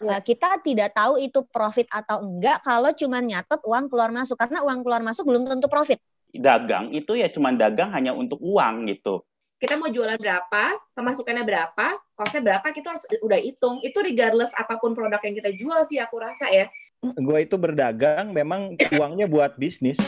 Kita tidak tahu itu profit atau enggak kalau cuma nyatet uang keluar masuk, karena uang keluar masuk belum tentu profit. Dagang itu ya cuma dagang hanya untuk uang gitu. Kita mau jualan berapa, pemasukannya berapa, costnya berapa, kita harus udah hitung. Itu regardless apapun produk yang kita jual sih aku rasa ya. Gue itu berdagang memang uangnya buat bisnis.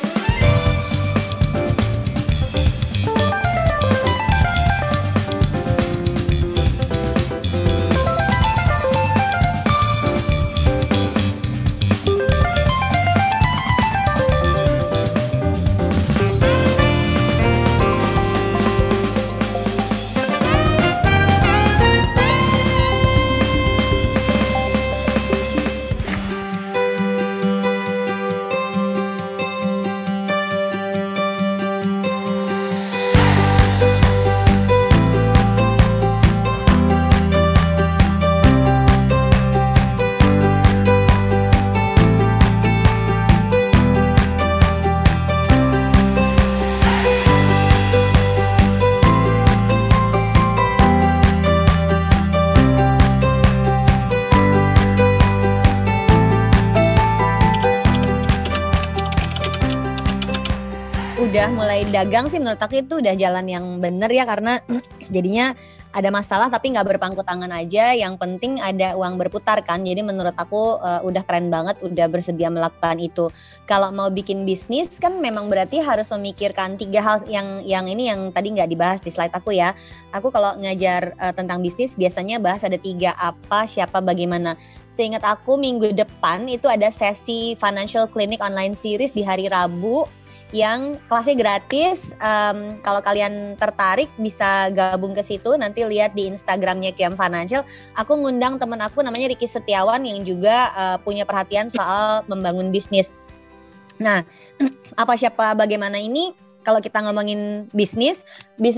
Udah mulai dagang sih menurut aku itu udah jalan yang bener ya, karena jadinya ada masalah tapi nggak berpangku tangan aja, yang penting ada uang berputar kan. Jadi menurut aku udah keren banget, udah bersedia melakukan itu. Kalau mau bikin bisnis kan memang berarti harus memikirkan 3 hal yang ini yang tadi nggak dibahas di slide aku ya. Aku kalau ngajar tentang bisnis biasanya bahas ada 3, apa, siapa, bagaimana. Seingat aku minggu depan itu ada sesi Financial Clinic online series di hari Rabu yang kelasnya gratis. Kalau kalian tertarik bisa gabung ke situ, nanti lihat di Instagramnya QM Financial. Aku ngundang temen aku namanya Ricky Setiawan yang juga punya perhatian soal membangun bisnis. Nah, apa siapa bagaimana ini, kalau kita ngomongin bisnis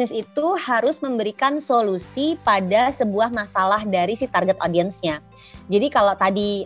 itu harus memberikan solusi pada sebuah masalah dari si target audience-nya. Jadi kalau tadi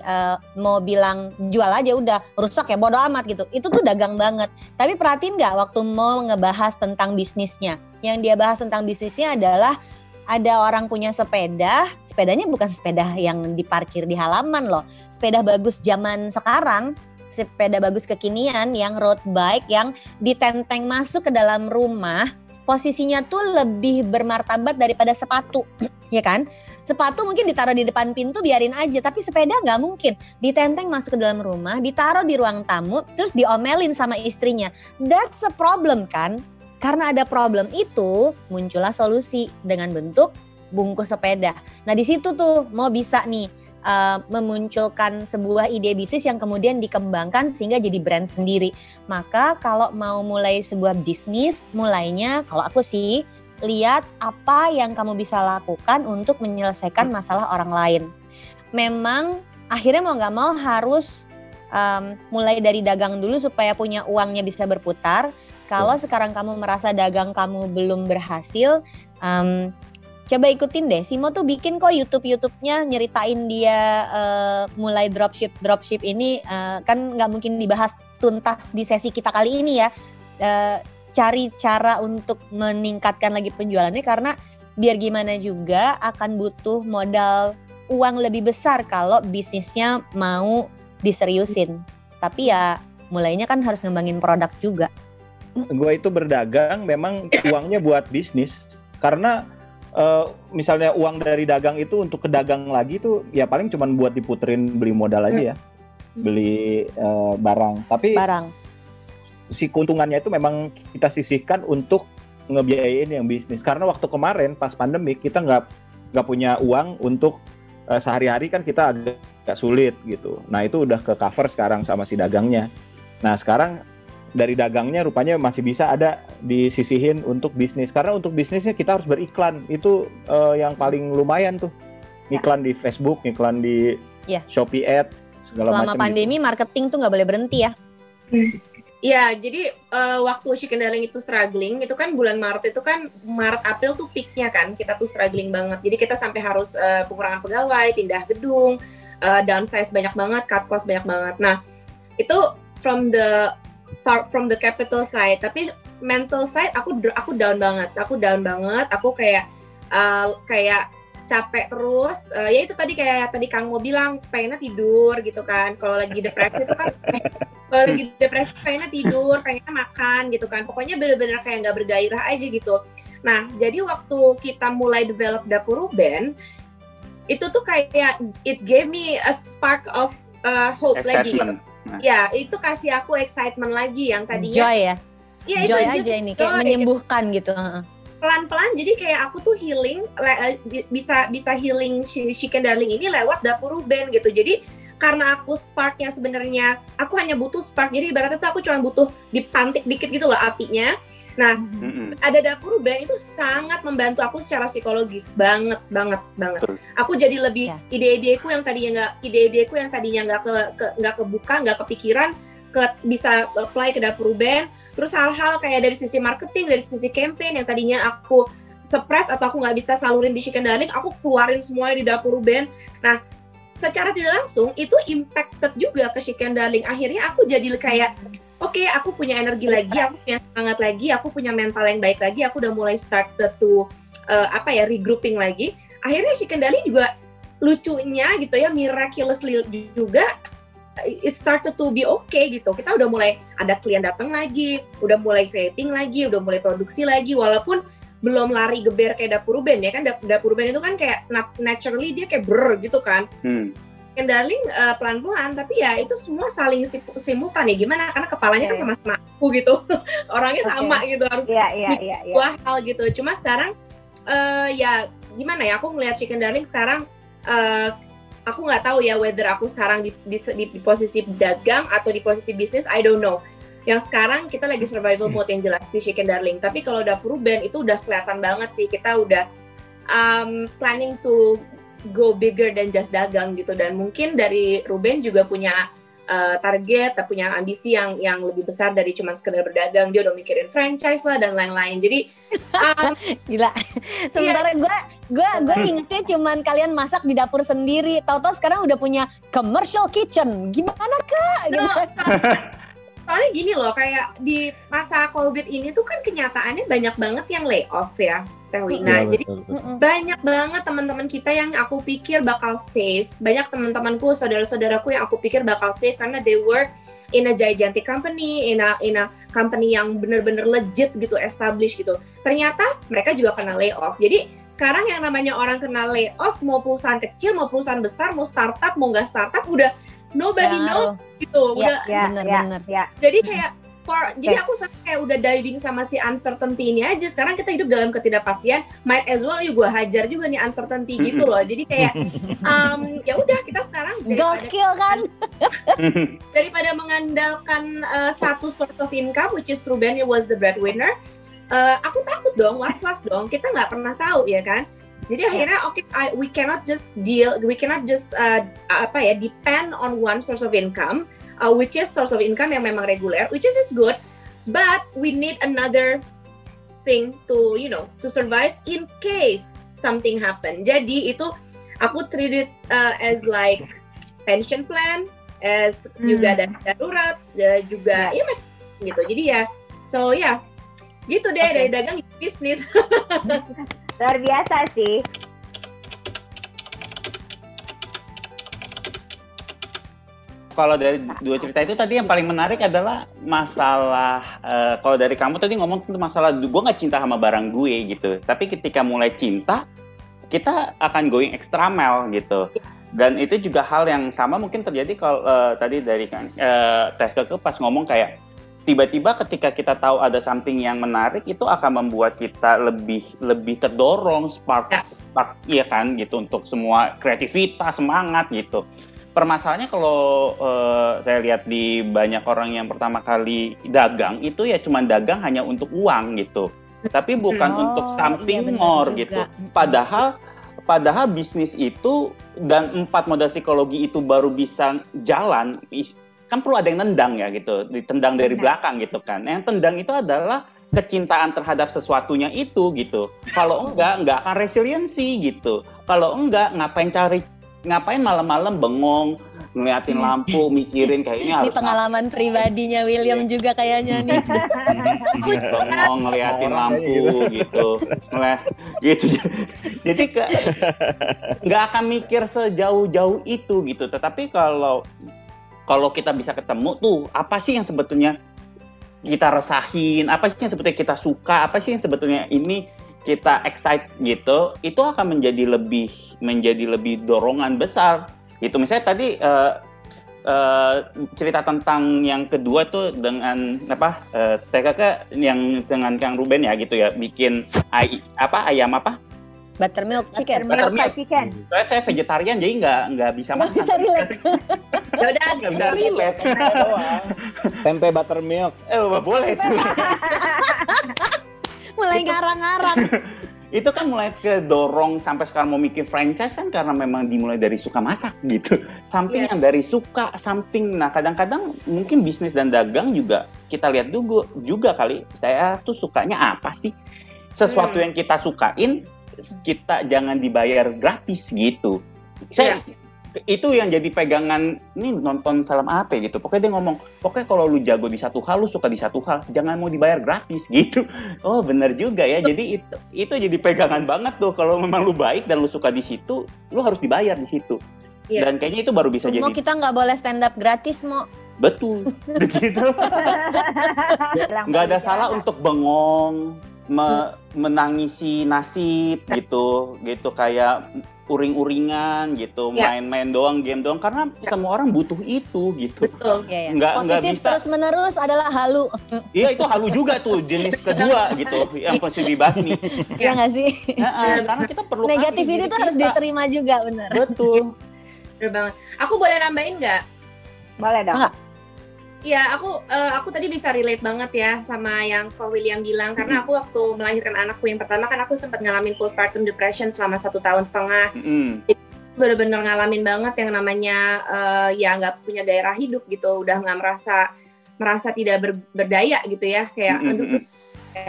mau bilang jual aja udah rusak ya bodo amat gitu, itu tuh dagang banget. Tapi perhatiin gak waktu mau ngebahas tentang bisnisnya, yang dia bahas tentang bisnisnya adalah ada orang punya sepeda, sepedanya bukan sepeda yang diparkir di halaman loh, sepeda bagus zaman sekarang, sepeda bagus kekinian yang road bike yang ditenteng masuk ke dalam rumah, posisinya tuh lebih bermartabat daripada sepatu, ya kan? Sepatu mungkin ditaruh di depan pintu biarin aja, tapi sepeda nggak mungkin. Ditenteng masuk ke dalam rumah, ditaruh di ruang tamu, terus diomelin sama istrinya. That's a problem kan? Karena ada problem itu, muncullah solusi dengan bentuk bungkus sepeda. Nah di situ tuh mau bisa nih memunculkan sebuah ide bisnis yang kemudian dikembangkan sehingga jadi brand sendiri. Maka kalau mau mulai sebuah bisnis, mulainya kalau aku sih lihat apa yang kamu bisa lakukan untuk menyelesaikan masalah orang lain. Memang akhirnya mau gak mau harus mulai dari dagang dulu supaya punya uangnya bisa berputar. Kalau sekarang kamu merasa dagang kamu belum berhasil, coba ikutin deh, Simo tuh bikin kok YouTube-nya nyeritain dia mulai dropship ini, kan nggak mungkin dibahas tuntas di sesi kita kali ini ya. Cari cara untuk meningkatkan lagi penjualannya, karena biar gimana juga akan butuh modal uang lebih besar kalau bisnisnya mau diseriusin. Tapi ya mulainya kan harus ngembangin produk juga. Gue itu berdagang memang uangnya buat bisnis, karena misalnya uang dari dagang itu untuk ke dagang lagi tuh ya paling cuma buat diputerin beli modal aja ya, beli barang. Tapi si keuntungannya itu memang kita sisihkan untuk ngebiayain yang bisnis. Karena waktu kemarin pas pandemik kita nggak punya uang untuk sehari-hari, kan kita agak sulit gitu. Nah itu udah ke cover sekarang sama si dagangnya. Nah sekarang dari dagangnya rupanya masih bisa ada disisihin untuk bisnis. Karena untuk bisnisnya kita harus beriklan. Itu yang paling lumayan tuh. Iklan di Facebook, iklan di Shopee Ad, segala macam. Selama pandemi gitu. Marketing tuh nggak boleh berhenti ya. Ya, jadi waktu Chicken Darling itu struggling, itu kan bulan Maret itu kan, Maret April tuh peaknya kan, kita tuh struggling banget. Jadi kita sampai harus pengurangan pegawai, pindah gedung, downsize banyak banget, cut cost banyak banget. Nah, itu from the capital side, tapi mental side aku down banget. Aku kayak capek terus, ya itu tadi kayak tadi Kang mau bilang pengennya tidur gitu kan. Kalau lagi depresi itu kan kalau lagi depresi pengennya tidur, pengennya makan gitu kan. Pokoknya bener-bener kayak nggak bergairah aja gitu. Nah, jadi waktu kita mulai develop Dapur Ruben, itu tuh kayak it gave me a spark of hope lagi gitu. Ya, itu kasih aku excitement lagi yang tadinya joy ya. Iya, Joy itu aja ini kayak menyembuhkan gitu. Pelan-pelan jadi kayak aku tuh healing, bisa healing Chicken Darling ini lewat Dapur Ruben gitu. Jadi karena aku sparknya sebenarnya aku hanya butuh spark, jadi ibaratnya tuh aku cuma butuh dipantik dikit gitu loh apinya. Nah, ada Dapur Ruben itu sangat membantu aku secara psikologis banget. Aku jadi lebih ide-ideku yang tadinya nggak kebuka, nggak kepikiran, bisa apply ke Dapur Ruben. Terus hal-hal kayak dari sisi marketing, dari sisi campaign yang tadinya aku suppress atau aku nggak bisa salurin di Chicken Darling, aku keluarin semuanya di Dapur Ruben. Nah, secara tidak langsung itu impacted juga ke Chicken Darling. Akhirnya aku jadi kayak oke, aku punya energi lagi, aku punya semangat lagi, aku punya mental yang baik lagi, aku udah mulai start to regrouping lagi. Akhirnya Chicken Darling juga lucunya gitu ya, miraculously juga it started to be okay gitu. Kita udah mulai ada klien datang lagi, udah mulai creating lagi, udah mulai produksi lagi, walaupun belum lari geber kayak Dapur Ruben ya kan. Dapur Ruben itu kan kayak naturally dia kayak gitu kan. Chicken Darling pelan-pelan, tapi ya itu semua saling simultan ya. Gimana? Karena kepalanya kan sama-sama aku gitu. Orangnya sama gitu, harus dua hal gitu. Cuma sekarang ya gimana ya, aku ngelihat Chicken Darling sekarang aku nggak tahu ya whether aku sekarang di posisi dagang atau di posisi bisnis, I don't know. Yang sekarang kita lagi survival mode yang jelas di Chicken Darling. Tapi kalau Dapur Ruben itu udah kelihatan banget sih, kita udah planning to go bigger than just dagang gitu. Dan mungkin dari Ruben juga punya target, punya ambisi yang lebih besar dari cuma sekedar berdagang. Dia udah mikirin franchise lah dan lain-lain. Jadi gila. Sementara gue ingetnya cuman kalian masak di dapur sendiri. Tahu-tahu sekarang udah punya commercial kitchen. Gimana Kak? Soalnya gini loh, kayak di masa COVID ini tuh kan kenyataannya banyak banget yang layoff ya, Teh Wina. Jadi banyak banget teman-teman kita yang aku pikir bakal safe. Banyak teman-temanku, saudara-saudaraku yang aku pikir bakal safe karena they work in a gigantic company, in a company yang bener-bener legit gitu, established gitu. Ternyata mereka juga kena layoff. Jadi sekarang yang namanya orang kena layoff, mau perusahaan kecil, mau perusahaan besar, mau startup, mau nggak startup, udah nobody know gitu. Bener. Jadi kayak jadi aku kayak udah diving sama si uncertainty ini aja. Sekarang kita hidup dalam ketidakpastian, might as well yuk gue hajar juga nih uncertainty gitu loh. Jadi kayak ya udah kita sekarang gokil kan. Daripada mengandalkan satu source of income, which is Ruben was the breadwinner, aku takut dong, was-was dong. Kita nggak pernah tahu ya kan. Jadi akhirnya we cannot just depend on one source of income, which is source of income yang memang reguler, which is it's good, but we need another thing to survive in case something happen. Jadi itu aku treat it as like pension plan, as juga ada darurat, juga ya macam gitu. Jadi ya, so ya gitu deh dari dagang bisnis. Luar biasa sih. Kalau dari dua cerita itu tadi yang paling menarik adalah masalah kalau dari kamu tadi ngomong tentang masalah gue nggak cinta sama barang gue gitu, tapi ketika mulai cinta kita akan going extra mile gitu. Dan itu juga hal yang sama mungkin terjadi kalau tadi dari Teh Keke pas ngomong kayak tiba-tiba ketika kita tahu ada something yang menarik itu akan membuat kita lebih terdorong, spark ya kan gitu untuk semua kreativitas, semangat gitu. Permasalahannya kalau saya lihat di banyak orang yang pertama kali dagang itu ya cuma dagang hanya untuk uang gitu. Tapi bukan untuk something more juga. Gitu. Padahal bisnis itu dan 4 modal psikologi itu baru bisa jalan, kan perlu ada yang nendang ya gitu, ditendang dari belakang gitu kan. Yang tendang itu adalah kecintaan terhadap sesuatunya itu gitu. Kalau enggak akan resiliensi gitu. Kalau enggak ngapain cari ngapain malam-malam bengong ngeliatin lampu, mikirin kayak ini Ini harus pengalaman pribadinya William juga kayaknya nih. bengong ngeliatin lampu gitu. Gitu. Jadi nggak akan mikir sejauh-jauh itu gitu. Tetapi kalau kita bisa ketemu tuh apa sih yang sebetulnya kita resahin, apa sih yang sebetulnya kita suka, apa sih yang sebetulnya ini kita excite gitu, itu akan menjadi lebih dorongan besar. Gitu misalnya tadi cerita tentang yang kedua tuh dengan TKK yang dengan Kang Ruben ya gitu ya, bikin ayam apa? Buttermilk chicken. Buttermilk chicken. Saya vegetarian jadi nggak bisa makan. Nggak bisa relate. Ya udah, Nggak bisa relate. Tempe buttermilk. Boleh tuh. Mulai ngarang-ngarang. Itu kan mulai kedorong sampai sekarang mau bikin franchise kan karena memang dimulai dari suka masak gitu. Samping yang dari suka, samping. Nah kadang-kadang mungkin bisnis dan dagang juga kita lihat juga kali. Saya tuh sukanya apa sih? Sesuatu yang kita sukain, kita jangan dibayar gratis gitu. Itu yang jadi pegangan, ini nonton film apa gitu. Pokoknya dia ngomong, pokoknya kalau lu jago di satu hal, lu suka di satu hal, jangan mau dibayar gratis gitu. Oh benar juga ya, jadi itu jadi pegangan banget tuh. Kalau memang lu baik dan lu suka di situ, lu harus dibayar di situ. Dan kayaknya itu baru bisa jadi. Mau kita nggak boleh stand up gratis, Mo. Betul, begitu. Nggak ada salah untuk bengong, menangisi nasib gitu kayak uring-uringan gitu, main-main doang, game doang, karena semua orang butuh itu gitu. Betul. Positif bisa. Terus menerus adalah halu. Iya itu halu juga tuh jenis kedua gitu yang pasti dibahas nih. Iya nggak sih? Karena kita perlu negatif ini tuh harus diterima juga, benar. Betul. Bener banget. Aku boleh nambahin nggak? Boleh dong. Iya, aku tadi bisa relate banget ya sama yang Ko William bilang, karena aku waktu melahirkan anakku yang pertama kan aku sempat ngalamin postpartum depression selama 1,5 tahun. Jadi benar-benar ngalamin banget yang namanya ya nggak punya gairah hidup gitu, udah nggak merasa tidak berdaya gitu ya, kayak aduh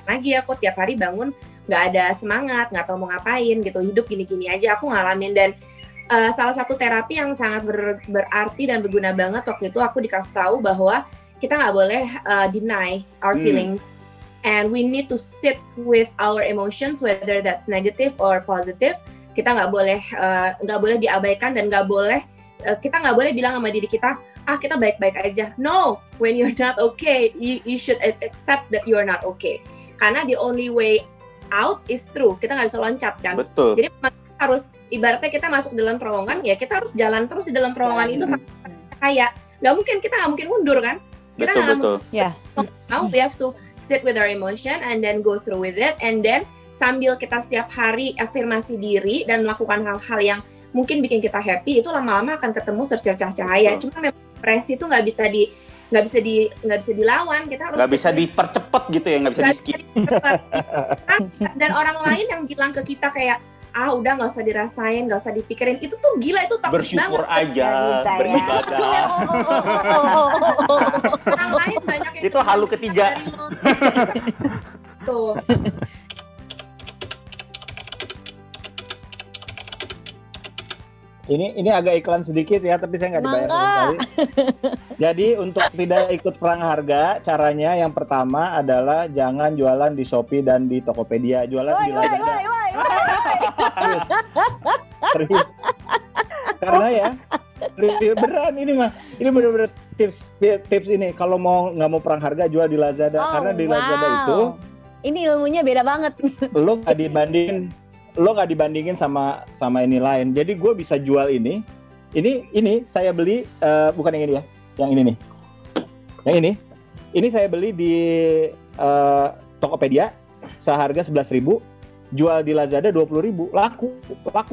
lagi aku tiap hari bangun nggak ada semangat, nggak tahu mau ngapain gitu, hidup gini-gini aja aku ngalamin. Dan salah satu terapi yang sangat berarti dan berguna banget waktu itu aku dikasih tahu bahwa kita nggak boleh deny our feelings and we need to sit with our emotions whether that's negative or positive. Kita nggak boleh diabaikan dan kita nggak boleh bilang sama diri kita kita baik-baik aja. No, when you're not okay, you should accept that you're not okay. Karena the only way out is through. Kita nggak bisa loncat kan. Betul. Jadi harus ibaratnya kita masuk dalam terowongan ya kita harus jalan terus di dalam terowongan itu sampai kayak kita nggak mungkin mundur kan, kita nggak mungkin we have to sit with our emotion and then go through with it, and then sambil kita setiap hari afirmasi diri dan melakukan hal-hal yang mungkin bikin kita happy, itu lama-lama akan ketemu secercah cahaya. Cuma memang depresi itu nggak bisa dilawan, kita harus nggak bisa dipercepat gitu ya, nggak bisa di skip. Dan orang lain yang bilang ke kita kayak udah nggak usah dirasain, nggak usah dipikirin, itu tuh gila, itu toksik banget. Bersyukur aja, beribadah. Orang lain banyak yang itu halu ketiga. Tuh. Ini agak iklan sedikit ya, tapi saya nggak dibayar sama sekali. Jadi untuk tidak ikut perang harga, caranya yang pertama adalah jangan jualan di Shopee dan di Tokopedia, jualan di Lazada. Serius. Karena ya, beneran ini mah, ini bener-bener tips ini. Kalau nggak mau perang harga, jual di Lazada, karena di Lazada itu. Ini ilmunya beda banget. Lo nggak dibandingin sama ini lain. Jadi gue bisa jual ini saya beli bukan yang ini ya, yang ini nih, yang ini saya beli di Tokopedia seharga 11.000, jual di Lazada 20.000, laku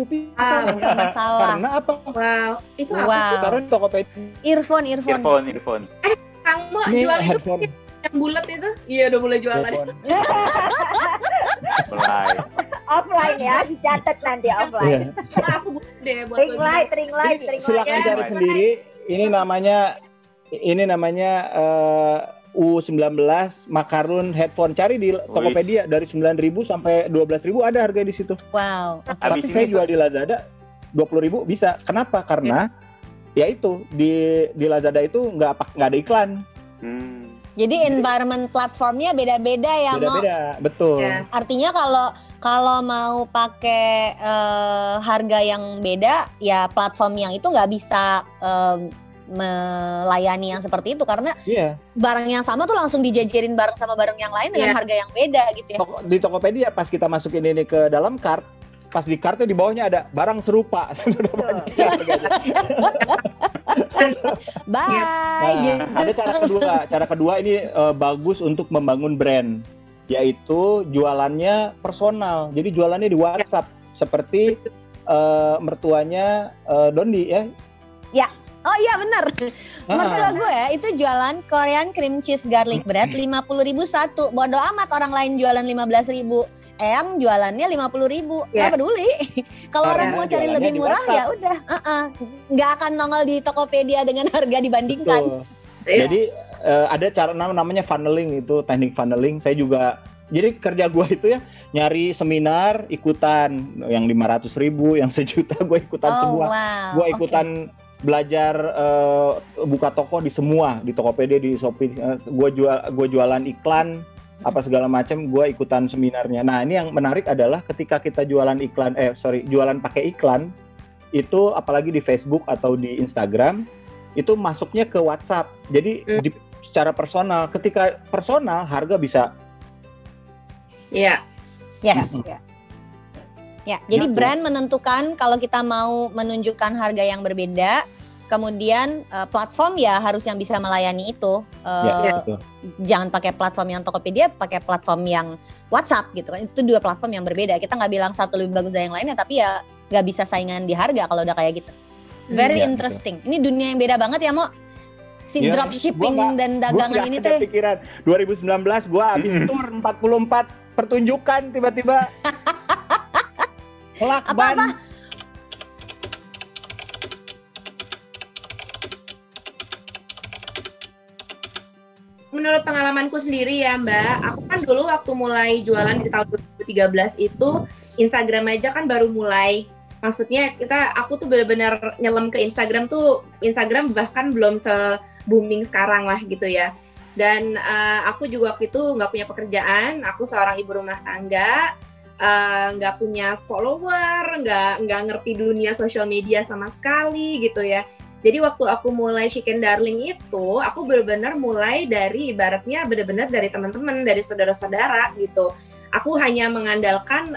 pisan. Nggak masalah. Karena apa? Wow, itu apa sih? Karena di Tokopedia. Earphone. Kamu jual itu yang bulat itu? Iya, udah mulai jualan. Offline ya, dicatat nanti offline. Aku butuh deh buat ring light. Silakan cari sendiri. Ini namanya U19 Macaron headphone. Cari di Tokopedia dari 9.000 sampai 12.000 ada harga di situ. Wow. Tapi saya jual di Lazada 20.000 bisa. Kenapa? Karena ya itu di Lazada itu nggak ada iklan. Jadi environment platformnya beda-beda ya, Beda-beda, betul. Ya. Artinya kalau mau pakai harga yang beda, ya platform yang itu nggak bisa melayani yang seperti itu karena barang yang sama tuh langsung dijajarin bareng sama barang yang lain dengan harga yang beda gitu ya. Di Tokopedia pas kita masukin ini ke dalam cart, pas di kartu di bawahnya ada barang serupa. Bye. Ada cara kedua ini bagus untuk membangun brand, yaitu jualannya personal. Jadi jualannya di WhatsApp seperti mertuanya Dondi ya. Ya. Oh iya benar. Mertua gue ya itu jualan Korean cream cheese garlic bread 50.000 satu. Bodoh amat orang lain jualan 15.000. Eyang jualannya 50.000. Nggak peduli. Kalau orang mau cari lebih murah ya udah. Nggak akan nongol di Tokopedia dengan harga dibandingkan. Jadi ada cara namanya funneling, itu teknik funneling. Saya juga jadi kerja gue itu ya nyari seminar, ikutan yang 500.000, yang 1 juta gue ikutan semua. Wow. Gue ikutan belajar buka toko di semua, di Tokopedia, di Shopee. Gue jualan iklan apa segala macam, gue ikutan seminarnya. Nah ini yang menarik adalah ketika kita jualan pakai iklan itu, apalagi di Facebook atau di Instagram itu masuknya ke WhatsApp. Jadi secara personal, ketika personal harga bisa. Iya. Yes. Ya, jadi brand menentukan kalau kita mau menunjukkan harga yang berbeda, kemudian platform ya harus yang bisa melayani itu. Jangan pakai platform yang Tokopedia, pakai platform yang WhatsApp gitu kan. Itu dua platform yang berbeda. Kita nggak bilang satu lebih bagus dari yang lainnya, tapi ya nggak bisa saingan di harga kalau udah kayak gitu. Very interesting. Ini dunia yang beda banget ya, Mo. Si dropshipping dan dagangan ini tuh. Pikiran 2019 gue habis tour 44 pertunjukan tiba-tiba. Apa-apa? Menurut pengalamanku sendiri ya Mbak, aku kan dulu waktu mulai jualan di tahun 2013 itu Instagram aja kan baru mulai. Maksudnya aku tuh benar-benar nyelam ke Instagram bahkan belum se-booming sekarang lah gitu ya. Dan aku juga waktu itu nggak punya pekerjaan, aku seorang ibu rumah tangga, nggak punya follower, nggak ngerti dunia sosial media sama sekali gitu ya. Jadi waktu aku mulai Chicken Darling itu, aku benar-benar mulai dari ibaratnya benar-benar dari teman-teman, dari saudara-saudara gitu. Aku hanya mengandalkan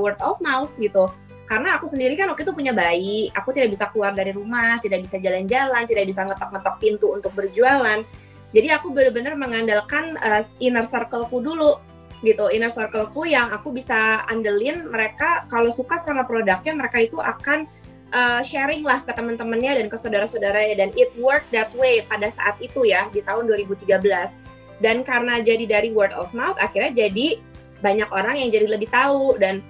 word of mouth gitu. Karena aku sendiri kan waktu itu punya bayi, aku tidak bisa keluar dari rumah, tidak bisa jalan-jalan, tidak bisa ngetok-ngetok pintu untuk berjualan. Jadi aku benar-benar mengandalkan inner circle-ku dulu gitu, inner circle-ku yang aku bisa andelin. Mereka kalau suka sama produknya, mereka itu akan sharing lah ke teman-temannya dan ke saudara-saudaranya, dan it worked that way pada saat itu ya, di tahun 2013. Dan karena jadi dari word of mouth, akhirnya jadi banyak orang yang jadi lebih tahu. Dan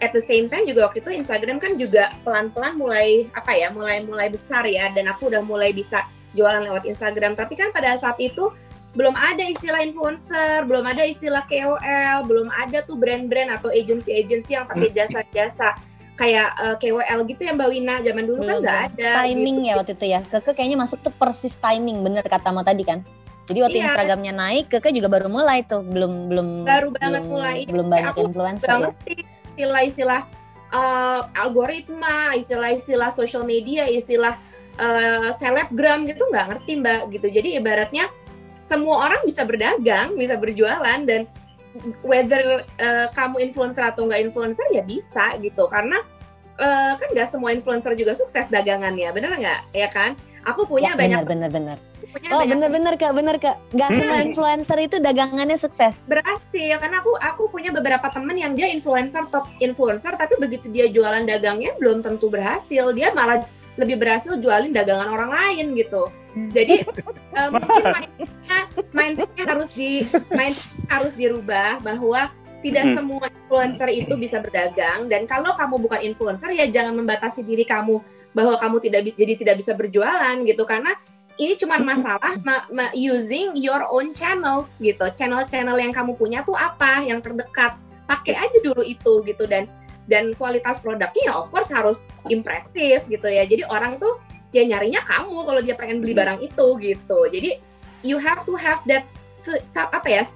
at the same time juga waktu itu Instagram kan juga pelan-pelan mulai besar ya, dan aku udah mulai bisa jualan lewat Instagram. Tapi kan pada saat itu belum ada istilah influencer, belum ada istilah KOL, belum ada tuh brand-brand atau agency-agency yang pakai jasa-jasa kayak KOL gitu ya Mbak Wina. Zaman dulu kan nggak ada. Timing gitu. Ya waktu itu ya, Keke kayaknya masuk tuh persis timing, bener kata Mo tadi kan. Jadi waktu Instagramnya naik, Keke juga baru mulai tuh, belum mulai. Belum banyak influencer ya. Istilah-istilah algoritma, istilah-istilah social media, istilah selebgram gitu nggak ngerti Mbak gitu. Jadi ibaratnya semua orang bisa berdagang, bisa berjualan, dan whether kamu influencer atau nggak influencer ya bisa gitu. Karena kan nggak semua influencer juga sukses dagangannya, bener nggak? Ya kan? Aku punya banyak. Bener. Bener Kak. Nggak semua influencer itu dagangannya sukses. Berhasil, karena aku punya beberapa teman yang dia top influencer, tapi begitu dia jualan dagangnya belum tentu berhasil. Dia malah lebih berhasil jualin dagangan orang lain gitu. Jadi mungkin mindsetnya harus dirubah, bahwa tidak semua influencer itu bisa berdagang. Dan kalau kamu bukan influencer ya jangan membatasi diri kamu bahwa kamu tidak bisa berjualan gitu. Karena ini cuma masalah using your own channels gitu. Channel-channel yang kamu punya tuh apa yang terdekat, pakai aja dulu itu gitu. Dan dan kualitas produknya ya of course harus impresif gitu ya. Jadi orang tuh ya nyarinya kamu kalau dia pengen beli barang itu gitu. Jadi you have to have that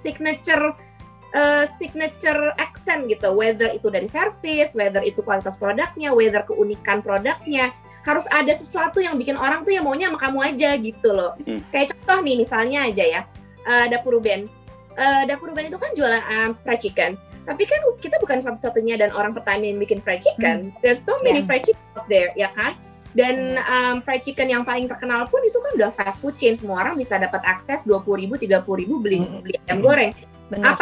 signature accent gitu, whether itu dari service, whether itu kualitas produknya, whether keunikan produknya, harus ada sesuatu yang bikin orang tuh ya maunya sama kamu aja gitu loh. Kayak contoh nih misalnya aja ya, Dapur Ruben. Dapur Ruben itu kan jualan fried chicken, tapi kan kita bukan satu-satunya dan orang pertama yang bikin fried chicken. There's so many fried chicken out there, ya kan? Dan fried chicken yang paling terkenal pun itu kan udah fast food chain, semua orang bisa dapat akses 20.000, 30.000 beli ayam goreng. Benar.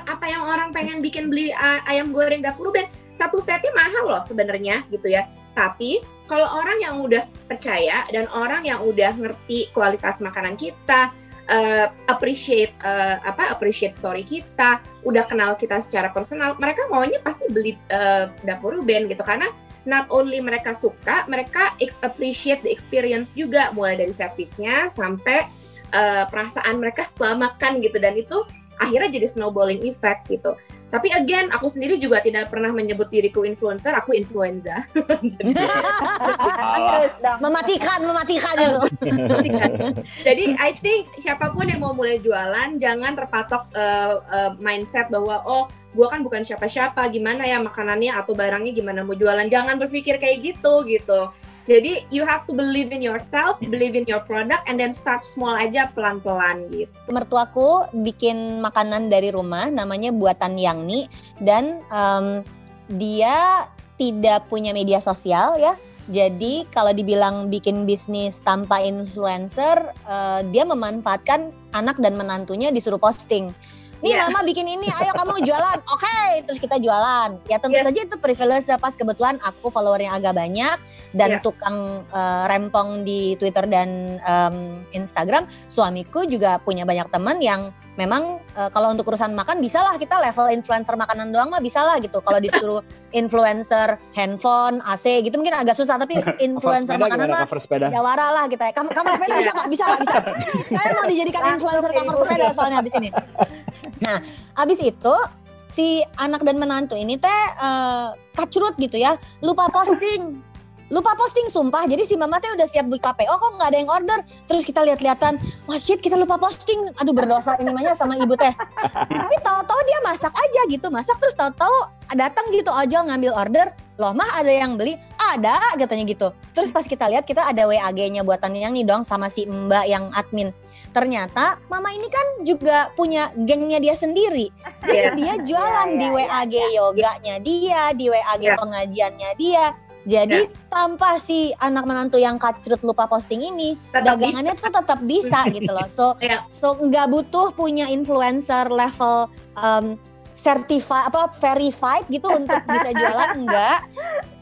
Apa yang orang pengen bikin beli ayam goreng Dapur Ruben, satu setnya mahal loh sebenarnya gitu ya. Tapi kalau orang yang udah percaya dan orang yang udah ngerti kualitas makanan kita, appreciate story kita, udah kenal kita secara personal, mereka maunya pasti beli Dapur Ruben gitu, karena not only mereka suka, mereka appreciate the experience juga, mulai dari servisnya sampai perasaan mereka setelah makan gitu, dan itu akhirnya jadi snowballing effect gitu. Tapi again, aku sendiri juga tidak pernah menyebut diriku influencer, aku influenza. Mematikan itu. Jadi I think siapapun yang mau mulai jualan, jangan terpatok mindset bahwa gue kan bukan siapa-siapa, gimana ya makanannya atau barangnya gimana mau jualan. Jangan berpikir kayak gitu. Jadi you have to believe in yourself, believe in your product, and then start small aja, pelan-pelan gitu. Mertuaku bikin makanan dari rumah, namanya Buatan Yangni, dan dia tidak punya media sosial ya. Jadi kalau dibilang bikin bisnis tanpa influencer, dia memanfaatkan anak dan menantunya disuruh posting. Nih mama bikin ini, ayo kamu jualan, oke, terus kita jualan. Ya tentu saja itu privilege, pas kebetulan aku followernya agak banyak dan tukang rempong di Twitter dan Instagram. Suamiku juga punya banyak teman yang memang kalau untuk urusan makan bisa lah, kita level influencer makanan doang mah bisa lah gitu. Kalau disuruh influencer handphone, AC gitu mungkin agak susah, tapi influencer makanan mah jawara lah kita. Kamar sepeda bisa nggak? Bisa. Saya mau dijadikan influencer kamar sepeda soalnya habis ini. Nah, abis itu si anak dan menantu ini teh kacrut gitu ya, lupa posting sumpah. Jadi si mama teh udah siap buka PO, kok nggak ada yang order. Terus kita lihat-lihatan, wah shit kita lupa posting. Aduh berdosa ini namanya sama ibu teh. Tapi tahu-tahu dia masak aja gitu, terus tahu-tahu datang gitu aja ngambil order. Loh mah ada yang beli? Ada katanya gitu. Terus pas kita lihat, kita ada WAG-nya Buatan Yangni dong sama si mbak yang admin. Ternyata mama ini kan juga punya gengnya dia sendiri. Jadi dia jualan di WAG yoganya dia, di WAG pengajiannya dia. Jadi tanpa si anak menantu yang kacrut lupa posting ini, dagangannya tuh tetap bisa gitu loh. So nggak butuh punya influencer level verified gitu untuk bisa jualan, enggak.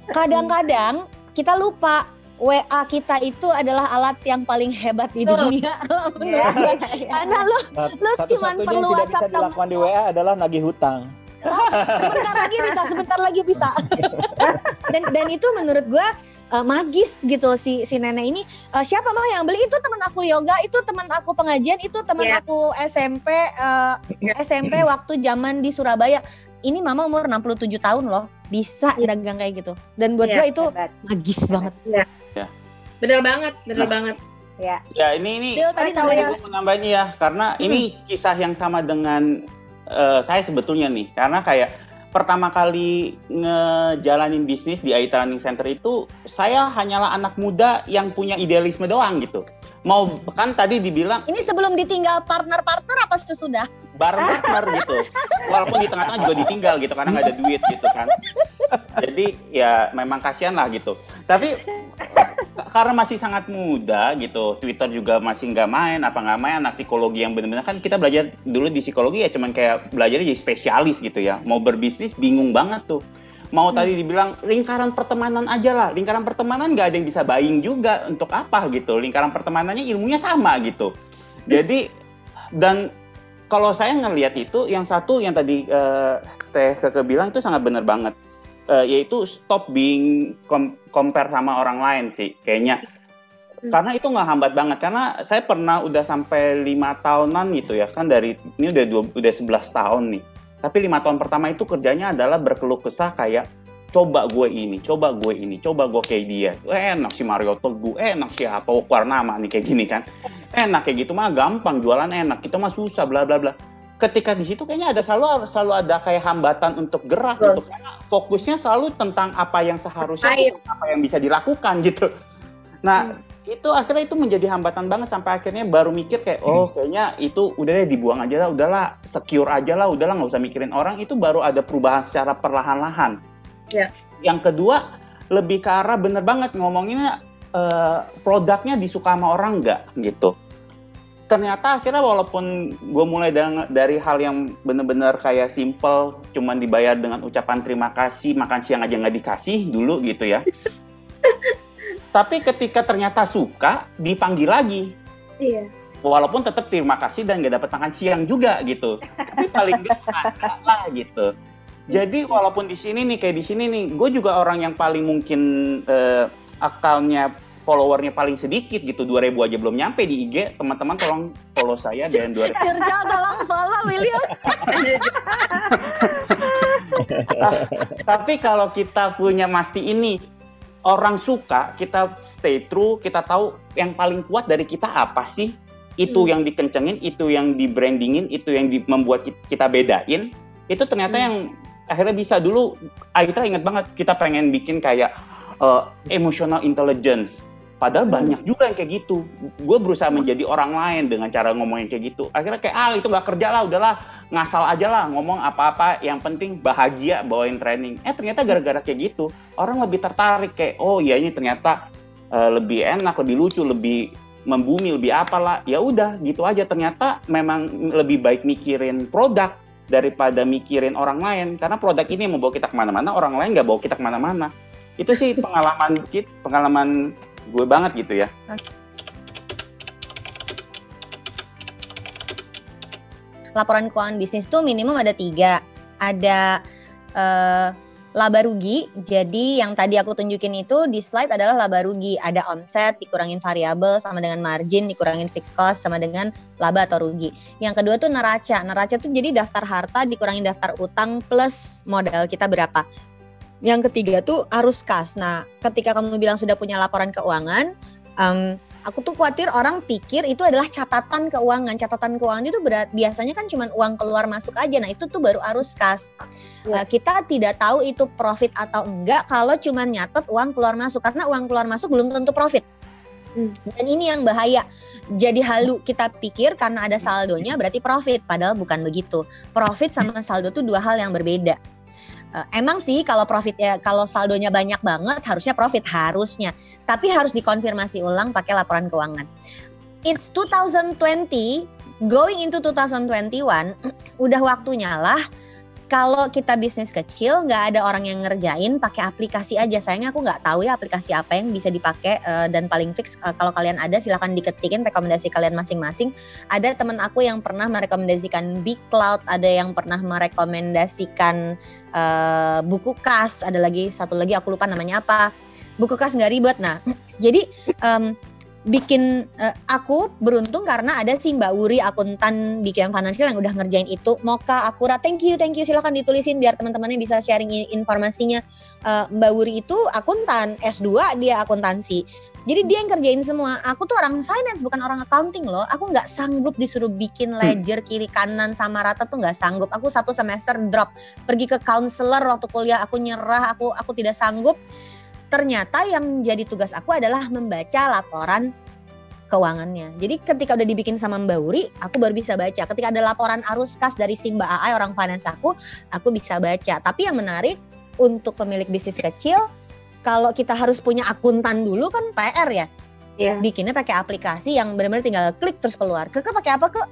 Kadang-kadang kita lupa WA kita itu adalah alat yang paling hebat di dunia. Karena lu cuma perlu WhatsApp teman. Yang tidak bisa dilakukan di WA adalah nagih hutang. Sebentar lagi bisa. dan itu menurut gue magis gitu si nenek ini. Siapa mah yang beli? Itu teman aku yoga, itu teman aku pengajian, itu teman aku SMP waktu zaman di Surabaya. Ini mama umur 67 tahun loh, bisa dagang kayak gitu. Dan buat gue itu magis banget. Bener banget. Ya ini tadi menambahnya ya, karena ini kisah yang sama dengan saya sebetulnya nih, karena kayak pertama kali ngejalanin bisnis di IT Learning Center itu, saya hanyalah anak muda yang punya idealisme doang gitu. Mau kan tadi dibilang ini sebelum ditinggal partner apa sesudah? Bareng partner gitu. Walaupun di tengah-tengah juga ditinggal gitu karena nggak ada duit gitu kan. Jadi ya memang kasihan lah gitu. Tapi karena masih sangat muda gitu, Twitter juga masih nggak main, anak psikologi yang benar-benar kan kita belajar dulu di psikologi ya cuman kayak belajarnya jadi spesialis gitu ya. Mau berbisnis bingung banget tuh. Mau tadi dibilang lingkaran pertemanan aja lah. Lingkaran pertemanan nggak ada yang bisa buying juga, untuk apa gitu. Lingkaran pertemanannya ilmunya sama gitu. Jadi dan kalau saya ngelihat itu, yang satu yang tadi Teh Keke bilang itu sangat benar banget. Yaitu stop being compare sama orang lain sih kayaknya. Karena itu nggak hambat banget. Karena saya pernah udah sampai 5 tahunan gitu ya kan, dari ini udah 11 tahun nih. Tapi 5 tahun pertama itu kerjanya adalah berkeluh kesah kayak coba gue ini, coba gue kayak dia. Enak si Mario Teguh, enak siapa Warnama nih kayak gini kan. Enak kayak gitu mah gampang, jualan enak, kita mah susah bla bla bla. Ketika di situ kayaknya ada selalu ada kayak hambatan untuk gerak gitu, karena fokusnya selalu tentang apa yang seharusnya, apa yang bisa dilakukan gitu. Nah, itu akhirnya itu menjadi hambatan banget sampai akhirnya baru mikir kayak kayaknya itu udah deh dibuang aja lah, udahlah secure aja lah, udahlah nggak usah mikirin orang. Itu baru ada perubahan secara perlahan-lahan. Yeah. Yang kedua lebih ke arah bener banget ngomonginnya produknya disuka sama orang nggak gitu. Ternyata akhirnya walaupun gue mulai dari hal yang bener-bener kayak simple, cuman dibayar dengan ucapan terima kasih, makan siang aja nggak dikasih dulu gitu ya. Tapi ketika ternyata suka, dipanggil lagi. Iya. Walaupun tetap terima kasih dan nggak dapat makan siang juga gitu. Tapi paling nggak ada lah gitu. Jadi walaupun di sini nih, kayak di sini nih, gue juga orang yang paling mungkin akunnya followernya paling sedikit gitu, 2.000 aja belum nyampe di IG. Teman-teman tolong follow saya dan 2.000. Cerca tolong follow William. Tapi kalau kita punya Masti ini, orang suka, kita stay true, kita tahu yang paling kuat dari kita apa sih? Itu yang dikencengin, itu yang di-brandingin, itu yang membuat kita bedain. Itu ternyata yang akhirnya bisa. Dulu Aitra ingat banget, kita pengen bikin kayak emotional intelligence. Padahal banyak juga yang kayak gitu. Gue berusaha menjadi orang lain dengan cara ngomongin kayak gitu. Akhirnya kayak, itu gak kerja lah, udahlah. Ngasal aja lah, ngomong apa-apa. Yang penting bahagia bawain training. Ternyata gara-gara kayak gitu, orang lebih tertarik. Kayak, iya ini ternyata lebih enak, lebih lucu, lebih membumi, lebih apalah. Ya udah, gitu aja. Ternyata memang lebih baik mikirin produk daripada mikirin orang lain. Karena produk ini membawa kita kemana-mana, orang lain gak bawa kita kemana-mana. Itu sih pengalaman gue banget gitu ya. Laporan keuangan bisnis tuh minimum ada 3. Ada laba rugi. Jadi yang tadi aku tunjukin itu di slide adalah laba rugi. Ada omset dikurangin variabel sama dengan margin dikurangin fixed cost sama dengan laba atau rugi. Yang kedua tuh neraca. Neraca tuh jadi daftar harta dikurangin daftar utang plus modal kita berapa. Yang ketiga tuh arus kas. Nah, ketika kamu bilang sudah punya laporan keuangan, aku tuh khawatir orang pikir itu adalah catatan keuangan. Catatan keuangan itu biasanya kan cuma uang keluar masuk aja. Nah, itu tuh baru arus kas. Kita tidak tahu itu profit atau enggak kalau cuma nyatet uang keluar masuk. Karena uang keluar masuk belum tentu profit. Dan ini yang bahaya. Jadi halu kita pikir karena ada saldonya berarti profit. Padahal bukan begitu. Profit sama saldo tuh 2 hal yang berbeda. Emang sih kalau kalau saldonya banyak banget harusnya profit harusnya, tapi harus dikonfirmasi ulang pakai laporan keuangan. It's 2020, going into 2021, udah waktunya lah. Kalau kita bisnis kecil nggak ada orang yang ngerjain, pakai aplikasi aja. Sayangnya aku nggak tahu ya aplikasi apa yang bisa dipakai dan paling fix. Kalau kalian ada silahkan diketikin rekomendasi kalian masing-masing. Ada teman aku yang pernah merekomendasikan Big Cloud, ada yang pernah merekomendasikan buku kas, ada lagi satu lagi aku lupa namanya apa. Buku kas nggak ribet. Nah, jadi aku beruntung karena ada si Mbak Wuri akuntan di QM Financial yang udah ngerjain itu. Moka akurat, thank you silahkan ditulisin biar teman-temannya bisa sharing informasinya. Mbak Wuri itu akuntan S2, dia akuntansi, jadi dia yang kerjain semua. Aku tuh orang finance bukan orang accounting loh. Aku nggak sanggup disuruh bikin ledger kiri kanan sama rata tuh nggak sanggup. Aku 1 semester drop, pergi ke counselor waktu kuliah, aku nyerah, aku tidak sanggup. Ternyata yang jadi tugas aku adalah membaca laporan keuangannya. Jadi ketika udah dibikin sama Mbak Wuri, aku baru bisa baca. Ketika ada laporan arus kas dari si Mbak Aai, orang finance aku bisa baca. Tapi yang menarik untuk pemilik bisnis kecil, kalau kita harus punya akuntan dulu kan PR ya. Yeah. Bikinnya pakai aplikasi yang benar-benar tinggal klik terus keluar. Keke pakai apa kok?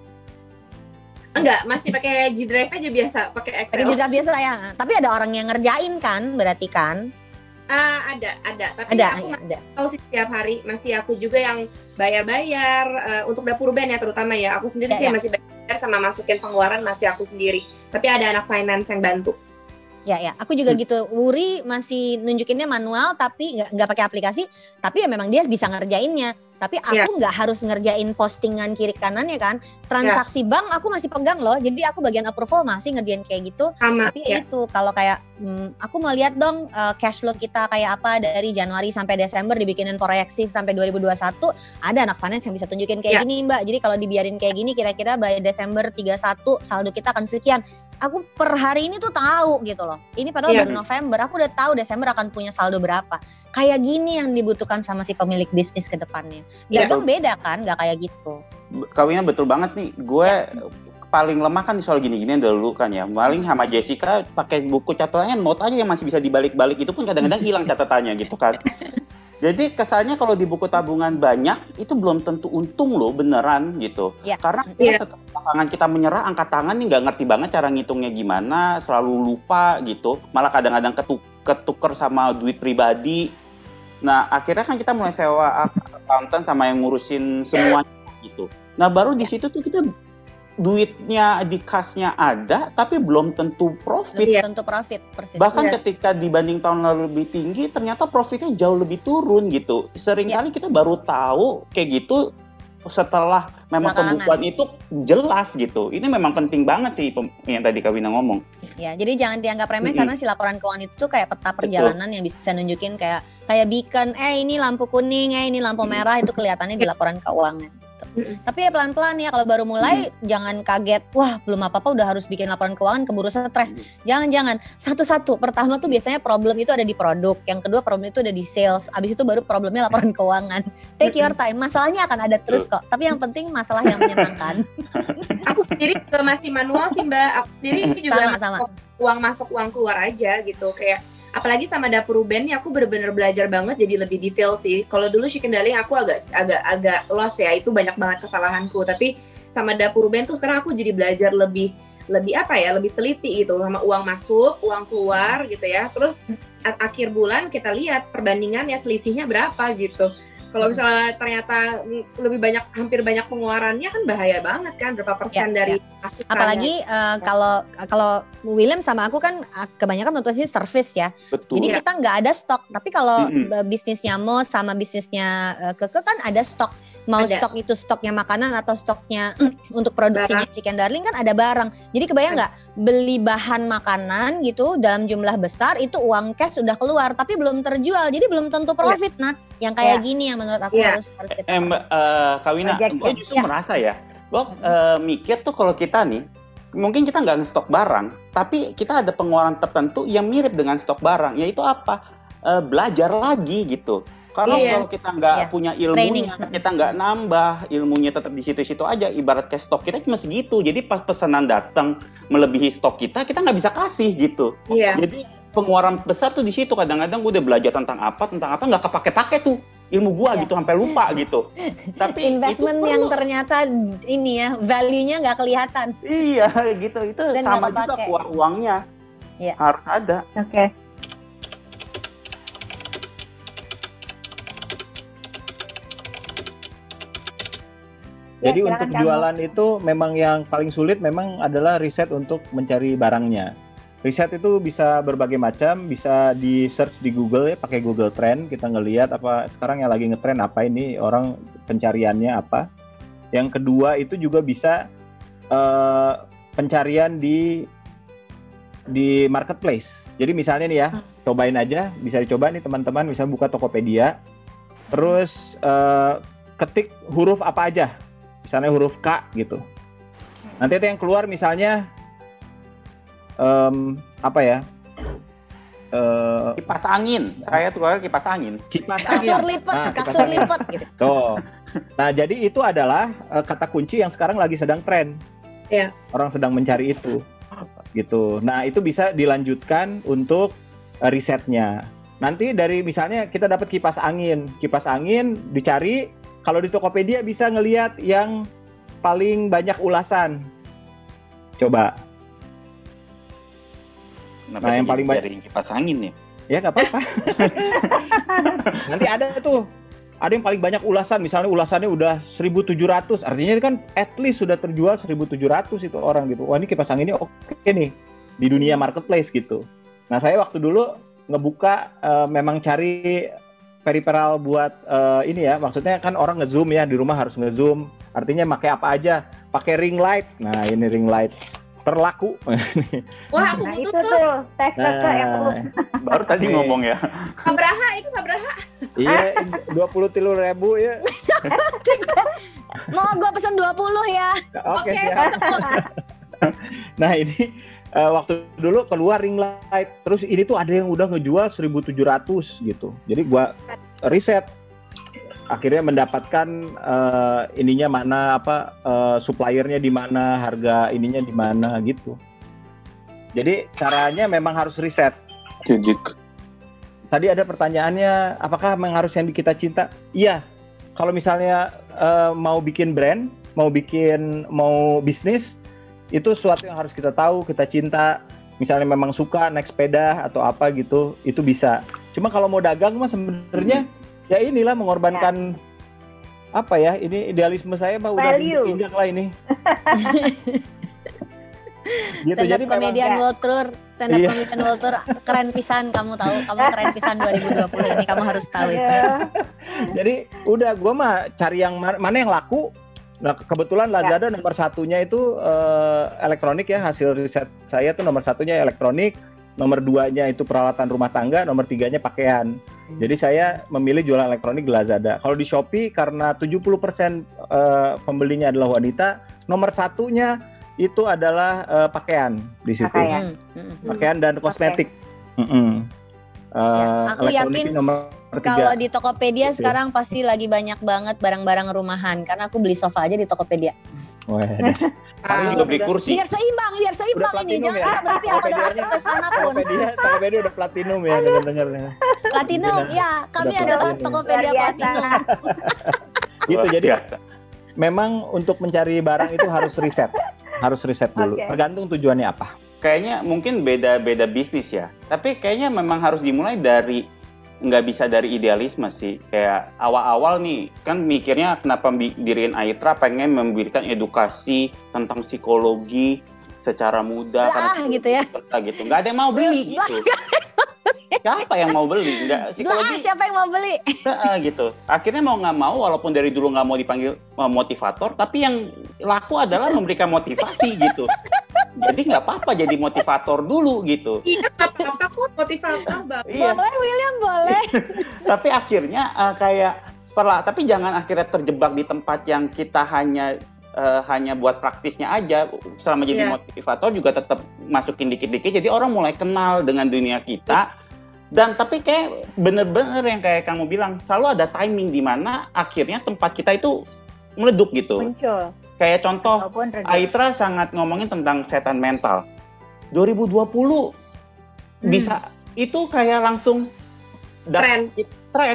Enggak, masih pakai G Drive aja biasa, pakai Excel. Pakai G Drive biasa ya. Tapi ada orang yang ngerjain kan, berarti kan? Ada. Tapi aku tahu sih setiap hari masih aku juga yang bayar-bayar untuk dapur band ya terutama ya. Aku sendiri masih bayar sama masukin pengeluaran masih aku sendiri. Tapi ada anak finance yang bantu. Ya, aku juga gitu. Wuri masih nunjukinnya manual tapi nggak pakai aplikasi. Tapi ya memang dia bisa ngerjainnya. Tapi aku nggak harus ngerjain postingan kiri kanannya kan. Transaksi bank aku masih pegang loh. Jadi aku bagian approval masih ngerjain kayak gitu. Tapi itu kalau kayak aku mau lihat dong cash flow kita kayak apa dari Januari sampai Desember, dibikinin proyeksi sampai 2021. Ada anak finance yang bisa tunjukin kayak gini Mbak. Jadi kalau dibiarin kayak gini kira-kira by Desember 31 saldo kita akan sekian. Aku per hari ini tuh tahu gitu loh. Ini padahal baru November, aku udah tahu Desember akan punya saldo berapa. Kayak gini yang dibutuhkan sama si pemilik bisnis ke depannya. Dagang beda kan, nggak kayak gitu. Kawinnya betul banget nih. Gue paling lemah kan soal gini-gini dulu kan ya. Paling sama Jessica pakai buku catatannya note aja yang masih bisa dibalik-balik, itu pun kadang-kadang hilang catatannya gitu kan. Jadi kesannya kalau di buku tabungan banyak itu belum tentu untung loh beneran gitu. Karena setelah belakangan kita menyerah, angkat tangan nih nggak ngerti banget cara ngitungnya gimana, selalu lupa gitu. Malah kadang-kadang ketuker sama duit pribadi. Nah akhirnya kan kita mulai sewa accountant sama yang ngurusin semuanya gitu. Nah baru di situ tuh kita duitnya di kasnya ada, tapi belum tentu profit. Belum tentu profit, persis. Bahkan ketika dibanding tahun lalu lebih tinggi, ternyata profitnya jauh lebih turun gitu. Seringkali kita baru tahu kayak gitu setelah memang kebutuhan itu jelas gitu. Ini memang penting banget sih yang tadi Kak Wina ngomong. Ya, jadi jangan dianggap remeh karena si laporan keuangan itu kayak peta perjalanan yang bisa nunjukin kayak beacon, ini lampu kuning, ini lampu merah, itu kelihatannya di laporan keuangan. Tapi ya pelan-pelan ya, kalau baru mulai jangan kaget, wah belum apa-apa udah harus bikin laporan keuangan, keburu stres. Jangan. Satu-satu. Pertama tuh biasanya problem itu ada di produk, yang kedua problem itu ada di sales, abis itu baru problemnya laporan keuangan. Take your time, masalahnya akan ada terus kok. Tapi yang penting masalah yang menyenangkan. Aku sendiri masih manual sih Mbak. Aku sendiri juga sama. Uang masuk uang keluar aja gitu, kayak apalagi sama dapur Ruben nih aku bener-bener belajar banget jadi lebih detail sih. Kalau dulu Chicken Darling aku agak lost ya, itu banyak banget kesalahanku. Tapi sama dapur Ruben tuh sekarang aku jadi belajar lebih lebih teliti gitu sama uang masuk, uang keluar gitu ya. Terus akhir bulan kita lihat perbandingannya, selisihnya berapa gitu. Kalau misalnya ternyata hampir banyak pengeluarannya kan bahaya banget kan, berapa persen dari masukannya. Apalagi kalau William sama aku kan kebanyakan nutrisi service ya. Betul. Jadi kita nggak ada stok. Tapi kalau bisnisnya Mo sama bisnisnya Keke kan ada stok. Mau ada. Stok itu stoknya makanan atau stoknya untuk produksinya Chicken Darling kan ada barang. Jadi kebayang nggak beli bahan makanan gitu dalam jumlah besar itu uang cash udah keluar tapi belum terjual. Jadi belum tentu profit. Nah yang kayak gini yang menurut aku harus kita Kak Wina, gue justru merasa ya, gue mikir tuh kalau kita nih, mungkin kita nggak ngestok barang, tapi kita ada pengeluaran tertentu yang mirip dengan stok barang, yaitu apa? Belajar lagi gitu. Kalau kita nggak punya ilmunya, kita nggak nambah, ilmunya tetap di situ-situ aja, ibarat kayak stok kita cuma segitu, jadi pas pesanan datang melebihi stok kita nggak bisa kasih gitu. Jadi pengeluaran besar tuh di situ. Kadang-kadang gue udah belajar tentang apa nggak kepake-pake tuh ilmu gue gitu sampai lupa gitu. Tapi investment yang ternyata ini ya value-nya nggak kelihatan. Iya gitu, itu dan sama juga keluar uangnya harus ada. Oke. Jadi untuk jualan itu memang yang paling sulit memang adalah riset untuk mencari barangnya. Riset itu bisa berbagai macam, bisa di search di Google ya, pakai Google Trend, kita ngelihat apa sekarang yang lagi ngetrend apa ini, orang pencariannya apa. Yang kedua itu juga bisa pencarian di marketplace. Jadi misalnya nih ya, cobain aja, bisa dicoba nih teman-teman, misalnya buka Tokopedia, terus ketik huruf apa aja, misalnya huruf K gitu. Nanti itu yang keluar misalnya kipas angin. Saya tuh keluar kipas angin. Kasur lipat gitu. Tuh. Nah, jadi itu adalah kata kunci yang sekarang lagi sedang tren. Iya. Orang sedang mencari itu. Gitu. Nah, itu bisa dilanjutkan untuk risetnya. Nanti dari misalnya kita dapat kipas angin. Kipas angin dicari, kalau di Tokopedia bisa ngelihat yang paling banyak ulasan. Coba. Nah, yang paling banyak kipas angin ya? Ya nggak apa-apa. Nanti ada tuh, ada yang paling banyak ulasan, misalnya ulasannya udah 1.700, artinya kan at least sudah terjual 1.700 itu orang gitu. Wah ini kipas anginnya oke nih di dunia marketplace gitu. Nah, saya waktu dulu ngebuka memang cari peripheral buat ini ya, maksudnya kan orang nge-zoom ya, di rumah harus nge-zoom. Artinya pakai apa aja? Pakai ring light. Nah, ini ring light terlaku. Wah, aku Nah butuh itu tuh. tuh teknik yang perlu. Baru tadi ngomong ya. Sabraha itu Sabraha. Iya, 23.000 ya. Mau gue pesen 20 ya. Oke, Oke, siap. Nah, ini waktu dulu keluar ring light, terus ini tuh ada yang udah ngejual 1.700 gitu. Jadi gua riset, akhirnya mendapatkan ininya mana, suppliernya di mana, harga ininya di mana gitu. Jadi caranya memang harus riset. Tadi ada pertanyaannya, apakah memang harus yang kita cinta? Iya. Kalau misalnya mau bikin brand, mau bisnis, itu sesuatu yang harus kita tahu, kita cinta. Misalnya memang suka naik sepeda atau apa gitu, itu bisa. Cuma kalau mau dagang mah sebenarnya ya inilah mengorbankan apa ya? Ini idealisme saya mah udah injak lah ini. Gitu. Stand up Jadi comedian memang World Tour, comedian World Tour keren pisan, kamu tahu, kamu keren pisan 2020 ini, kamu harus tahu itu. Jadi udah gue mah cari yang mana yang laku. Nah, kebetulan Lazada nomor satunya itu elektronik ya, hasil riset saya tuh nomor satunya elektronik, nomor 2-nya itu peralatan rumah tangga, nomor 3-nya pakaian. Jadi saya memilih jualan elektronik di Lazada. Kalau di Shopee karena 70% pembelinya adalah wanita, nomor 1-nya itu adalah pakaian di situ. Pakaian dan kosmetik. Aku yakin nomor 3. Kalau di Tokopedia sekarang pasti lagi banyak banget barang-barang rumahan, karena aku beli sofa aja di Tokopedia. Kami juga beli kursi. Biar seimbang ini, jangan kita berpihak pada marketplace manapun. Tokopedia udah platinum ya, dengar-dengar. Platinum, ya, kami adalah Tokopedia platinum. Gitu, jadi memang untuk mencari barang itu harus riset dulu. Tergantung tujuannya apa. Kayaknya mungkin beda-beda bisnis ya. Tapi kayaknya memang harus dimulai dari, nggak bisa dari idealisme sih. Kayak awal-awal nih, kan mikirnya kenapa diriin Aitra pengen memberikan edukasi tentang psikologi secara mudah. Gitu ya. Gitu. Nggak ada yang mau beli gitu. Siapa yang mau beli? Nggak, psikologi. Siapa yang mau beli? Gitu. Akhirnya mau nggak mau, walaupun dari dulu nggak mau dipanggil motivator, tapi yang laku adalah memberikan motivasi gitu. Jadi nggak apa-apa jadi motivator dulu gitu. Iya, apa-apa kok motivator, Bang. Iya. Boleh William, boleh. Tapi akhirnya tapi jangan akhirnya terjebak di tempat yang kita hanya buat praktisnya aja. Selama jadi motivator juga tetap masukin dikit-dikit. Jadi orang mulai kenal dengan dunia kita. Dan tapi kayak bener-bener yang kayak kamu bilang, selalu ada timing di mana akhirnya tempat kita itu meleduk gitu. Muncul. Kayak contoh, Aitra sangat ngomongin tentang setan mental. 2020 bisa itu kayak langsung tren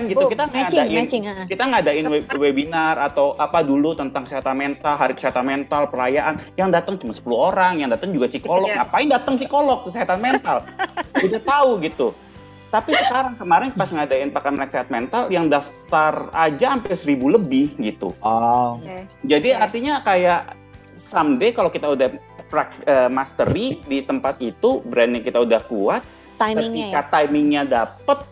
gitu. Kita ngadain webinar atau apa dulu tentang kesehatan mental, hari kesehatan mental, perayaan. Yang datang cuma 10 orang, yang datang juga psikolog. Ngapain datang psikolog kesehatan mental? Udah tahu gitu. Tapi sekarang kemarin pas ngadain pakai kesehatan mental, yang daftar aja hampir 1.000 lebih gitu. Jadi artinya kayak someday kalau kita udah mastery di tempat itu, branding kita udah kuat, timingnya dapet,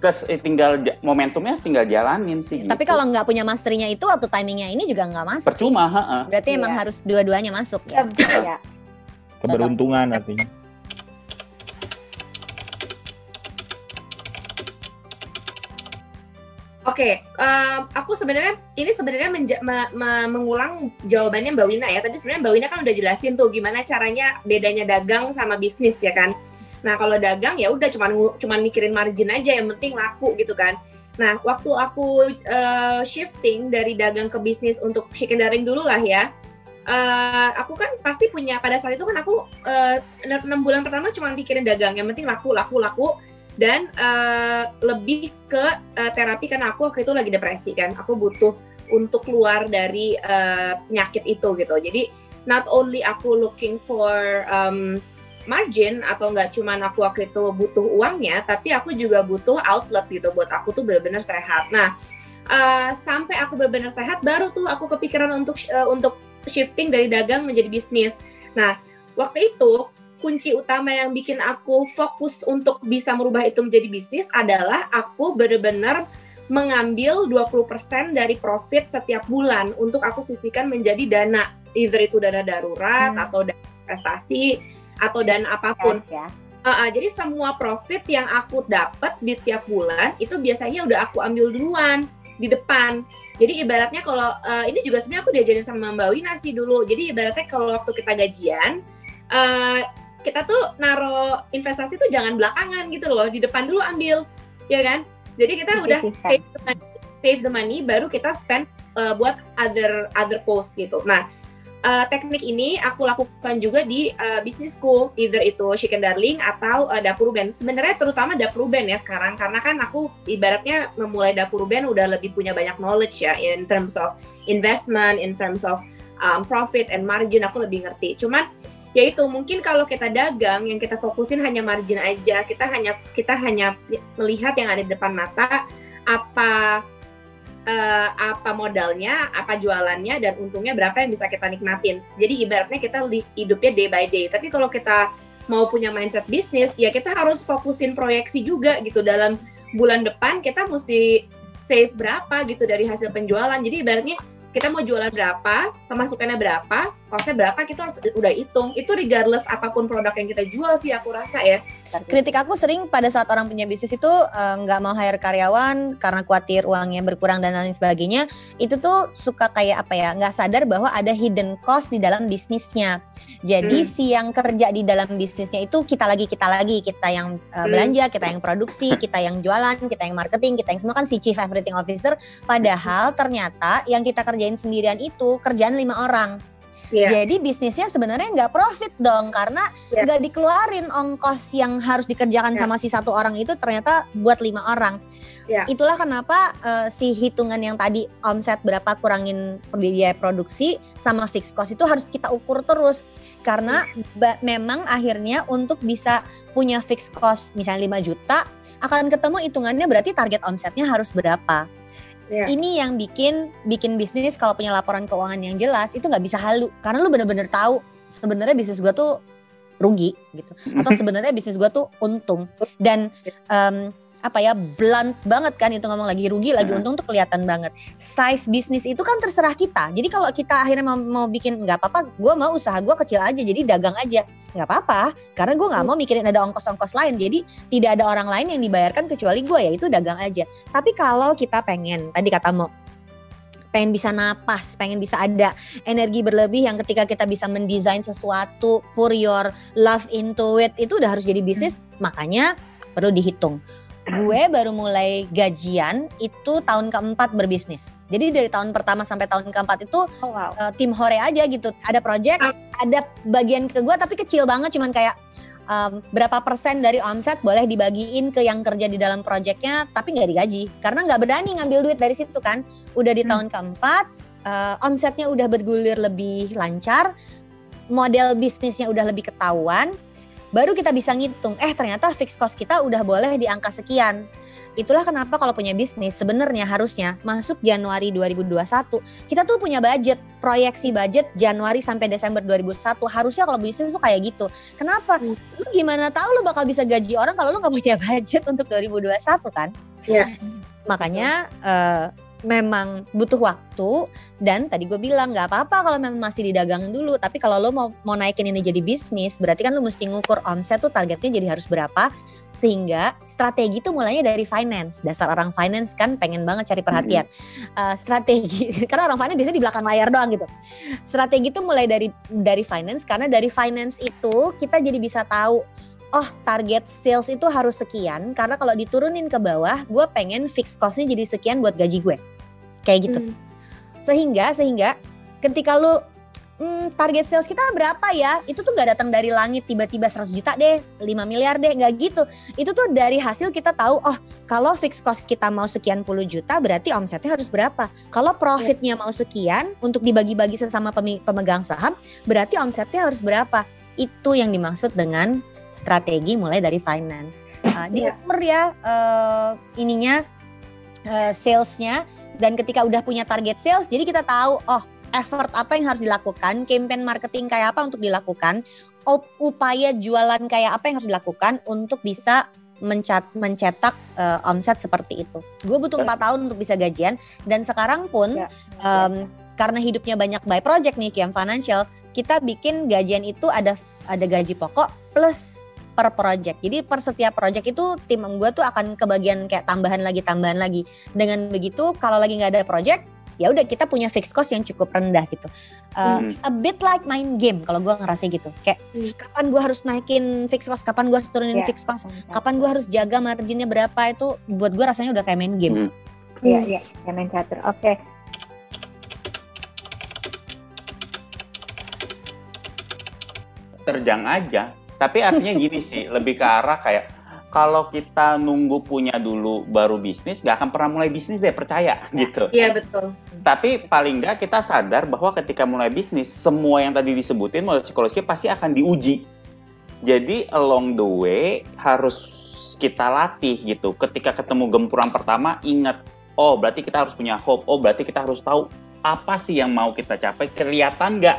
terus tinggal momentumnya tinggal jalanin sih. Tapi gitu. kalau nggak punya masternya itu, waktu timingnya ini juga nggak masuk. Percuma. Berarti emang harus dua-duanya masuk ya. Keberuntungan artinya. Oke, aku sebenarnya mengulang jawabannya Mbak Wina ya. Tadi sebenarnya Mbak Wina kan udah jelasin tuh gimana caranya bedanya dagang sama bisnis ya kan. Nah kalau dagang ya udah cuman mikirin margin aja, yang penting laku gitu kan. Nah waktu aku shifting dari dagang ke bisnis untuk Chicken Daring dulu lah ya. Aku kan pasti punya, pada saat itu kan aku 6 bulan pertama cuma mikirin dagang, yang penting laku. Dan lebih ke terapi karena aku waktu itu lagi depresi kan. Aku butuh untuk keluar dari penyakit itu gitu. Jadi not only aku looking for margin, atau nggak cuman aku waktu itu butuh uangnya, tapi aku juga butuh outlet gitu buat aku tuh benar-benar sehat. Nah sampai aku benar-benar sehat, baru tuh aku kepikiran untuk shifting dari dagang menjadi bisnis. Nah waktu itu kunci utama yang bikin aku fokus untuk bisa merubah itu menjadi bisnis adalah aku benar-benar mengambil 20% dari profit setiap bulan untuk aku sisihkan menjadi dana, either itu dana darurat atau dana investasi atau dana apapun. Jadi semua profit yang aku dapat di tiap bulan itu biasanya udah aku ambil duluan di depan. Jadi ibaratnya kalau ini juga sebenarnya aku diajarin sama Mbak Wina sih dulu. Jadi ibaratnya kalau waktu kita gajian, kita tuh naro investasi tuh jangan belakangan gitu loh, di depan dulu ambil, ya kan? Jadi kita udah save the money, baru kita spend buat other post gitu. Nah, teknik ini aku lakukan juga di bisnisku, either itu Chicken Darling atau Dapur Ruben. Sebenarnya terutama Dapur Ruben ya sekarang, karena kan aku ibaratnya memulai Dapur Ruben udah lebih punya banyak knowledge ya, in terms of investment, in terms of profit and margin, aku lebih ngerti. Cuman yaitu mungkin kalau kita dagang yang kita fokusin hanya margin aja, kita hanya melihat yang ada di depan mata, apa modalnya, apa jualannya, dan untungnya berapa yang bisa kita nikmatin. Jadi ibaratnya kita hidupnya day by day. Tapi kalau kita mau punya mindset bisnis, ya kita harus fokusin proyeksi juga gitu. Dalam bulan depan kita mesti save berapa gitu dari hasil penjualan. Jadi ibaratnya kita mau jualan berapa, pemasukannya berapa, costnya berapa, kita harus udah hitung. Itu regardless apapun produk yang kita jual sih aku rasa ya. Kritik aku sering pada saat orang punya bisnis itu nggak mau hire karyawan karena khawatir uangnya berkurang dan lain sebagainya. Itu tuh suka kayak apa ya, nggak sadar bahwa ada hidden cost di dalam bisnisnya. Jadi si yang kerja di dalam bisnisnya itu kita yang belanja, kita yang produksi, kita yang jualan, kita yang marketing, kita yang semua kan si chief everything officer. Padahal ternyata yang kita kerjain sendirian itu kerjaan 5 orang. Jadi bisnisnya sebenarnya nggak profit dong, karena nggak dikeluarin ongkos yang harus dikerjakan sama si 1 orang itu ternyata buat 5 orang. Itulah kenapa si hitungan yang tadi omset berapa kurangin biaya produksi sama fixed cost itu harus kita ukur terus. Karena memang akhirnya untuk bisa punya fixed cost misalnya 5 juta akan ketemu hitungannya berarti target omsetnya harus berapa. Ini yang bikin bisnis kalau punya laporan keuangan yang jelas itu nggak bisa halu, karena lu bener-bener tahu sebenarnya bisnis gue tuh rugi gitu, atau sebenarnya bisnis gue tuh untung. Dan blunt banget kan itu ngomong, lagi rugi lagi untung tuh kelihatan banget. Size bisnis itu kan terserah kita. Jadi kalau kita akhirnya mau bikin, nggak apa-apa, gue mau usaha gue kecil aja, jadi dagang aja, nggak apa-apa, karena gue nggak mau mikirin ada ongkos-ongkos lain. Jadi tidak ada orang lain yang dibayarkan kecuali gue, yaitu dagang aja. Tapi kalau kita pengen, tadi katamu, pengen bisa napas, pengen bisa ada energi berlebih yang ketika kita bisa mendesain sesuatu, pour your love into it, itu udah harus jadi bisnis. Makanya perlu dihitung. Gue baru mulai gajian itu tahun keempat berbisnis. Jadi dari tahun pertama sampai tahun keempat itu tim hore aja gitu. Ada project, ada bagian ke gue tapi kecil banget, cuman kayak berapa persen dari omset boleh dibagiin ke yang kerja di dalam projectnya, tapi nggak digaji karena nggak berani ngambil duit dari situ kan. Udah di tahun keempat, omsetnya udah bergulir lebih lancar, model bisnisnya udah lebih ketahuan. Baru kita bisa ngitung, ternyata fixed cost kita udah boleh di angka sekian. Itulah kenapa kalau punya bisnis sebenarnya harusnya masuk Januari 2021 kita tuh punya budget, proyeksi budget Januari sampai Desember 2021. Harusnya kalau bisnis tuh kayak gitu. Kenapa? Lu gimana tahu lu bakal bisa gaji orang kalau lu gak punya budget untuk 2021 kan? Makanya memang butuh waktu, dan tadi gue bilang nggak apa-apa kalau memang masih didagang dulu, tapi kalau lo mau naikin ini jadi bisnis, berarti kan lo mesti ngukur omset tuh targetnya jadi harus berapa, sehingga strategi tuh mulainya dari finance. Dasar orang finance kan pengen banget cari perhatian. Strategi karena orang finance biasanya di belakang layar doang gitu. Strategi tuh mulai dari finance, karena dari finance itu kita jadi bisa tahu, oh target sales itu harus sekian, karena kalau diturunin ke bawah gue pengen fixed costnya jadi sekian buat gaji gue. Kayak gitu. Sehingga ketika lu target sales kita berapa ya, itu tuh gak datang dari langit tiba-tiba 100 juta deh, 5 miliar deh, gak gitu. Itu tuh dari hasil kita tahu, oh kalau fixed cost kita mau sekian puluh juta berarti omsetnya harus berapa. Kalau profitnya mau sekian untuk dibagi-bagi sesama pemegang saham berarti omsetnya harus berapa. Itu yang dimaksud dengan strategi mulai dari finance. Diukur ya salesnya. Dan ketika udah punya target sales, jadi kita tahu, oh effort apa yang harus dilakukan, campaign marketing kayak apa untuk dilakukan upaya jualan kayak apa yang harus dilakukan untuk bisa mencetak omset seperti itu. Gue butuh 4 tahun untuk bisa gajian, dan sekarang pun karena hidupnya banyak by project nih Kiam Financial, kita bikin gajian itu ada gaji pokok plus per project. Jadi per setiap project itu tim gue tuh akan kebagian kayak tambahan lagi. Dengan begitu kalau lagi nggak ada project, ya udah kita punya fixed cost yang cukup rendah gitu. A bit like main game kalau gue ngerasa gitu. Kayak kapan gue harus naikin fixed cost, kapan gue harus turunin fixed cost, kapan gue harus jaga marginnya berapa, itu buat gue rasanya udah kayak main game. Iya, kayak main catur. Oke. Terjang aja. Tapi artinya gini sih, lebih ke arah kayak kalau kita nunggu punya dulu baru bisnis, gak akan pernah mulai bisnis deh, percaya gitu. Iya betul. Tapi paling nggak kita sadar bahwa ketika mulai bisnis, semua yang tadi disebutin modal psikologi pasti akan diuji. Jadi along the way harus kita latih gitu. Ketika ketemu gempuran pertama, ingat, oh berarti kita harus punya hope, oh berarti kita harus tahu apa sih yang mau kita capai, kelihatan nggak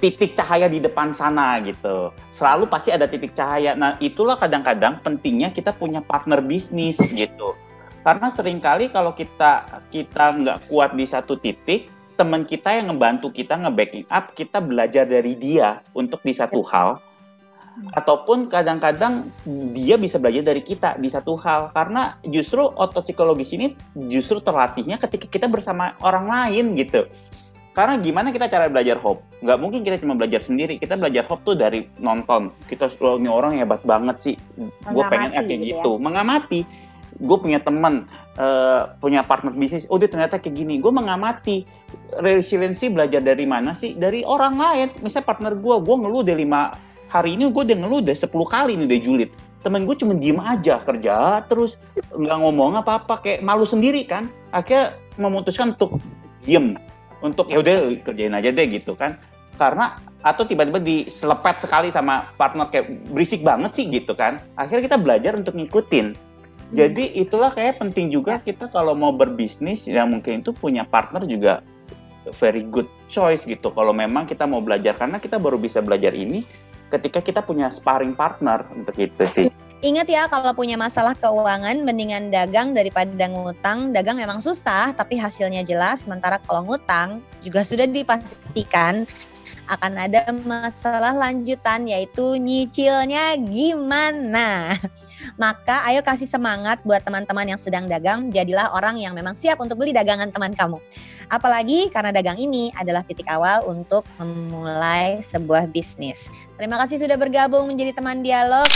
titik cahaya di depan sana gitu. Selalu pasti ada titik cahaya. Nah itulah kadang-kadang pentingnya kita punya partner bisnis gitu. Karena seringkali kalau kita nggak kuat di satu titik, teman kita yang ngebantu kita, nge-backing up, kita belajar dari dia untuk di satu hal. Ataupun kadang-kadang dia bisa belajar dari kita di satu hal. Karena justru otot psikologis ini justru terlatihnya ketika kita bersama orang lain gitu. Karena gimana kita cara belajar hope? Nggak mungkin kita cuma belajar sendiri. Kita belajar hope tuh dari nonton. Kita ini orang hebat banget sih. Gue pengen kayak gitu. Ya? Mengamati. Gue punya teman, punya partner bisnis. Oh dia ternyata kayak gini. Gue mengamati. Resiliensi belajar dari mana sih? Dari orang lain. Misalnya partner gue ngeluh deh 5 hari ini. Gue udah ngeluh deh 10 kali nih udah julid. Temen gue cuma diem aja kerja. Terus nggak ngomong apa-apa. Kayak malu sendiri kan. Akhirnya memutuskan untuk diem. Untuk ya udah kerjain aja deh gitu kan, karena atau tiba-tiba diselepet sekali sama partner kayak berisik banget sih gitu kan, akhirnya kita belajar untuk ngikutin. Jadi itulah kayak penting juga kita kalau mau berbisnis ya mungkin itu punya partner juga very good choice gitu kalau memang kita mau belajar, karena kita baru bisa belajar ini ketika kita punya sparring partner untuk itu sih. Ingat ya, kalau punya masalah keuangan, mendingan dagang daripada ngutang. Dagang memang susah, tapi hasilnya jelas. Sementara kalau ngutang, juga sudah dipastikan akan ada masalah lanjutan, yaitu nyicilnya gimana. Maka ayo kasih semangat buat teman-teman yang sedang dagang. Jadilah orang yang memang siap untuk beli dagangan teman kamu. Apalagi karena dagang ini adalah titik awal untuk memulai sebuah bisnis. Terima kasih sudah bergabung menjadi teman dialog.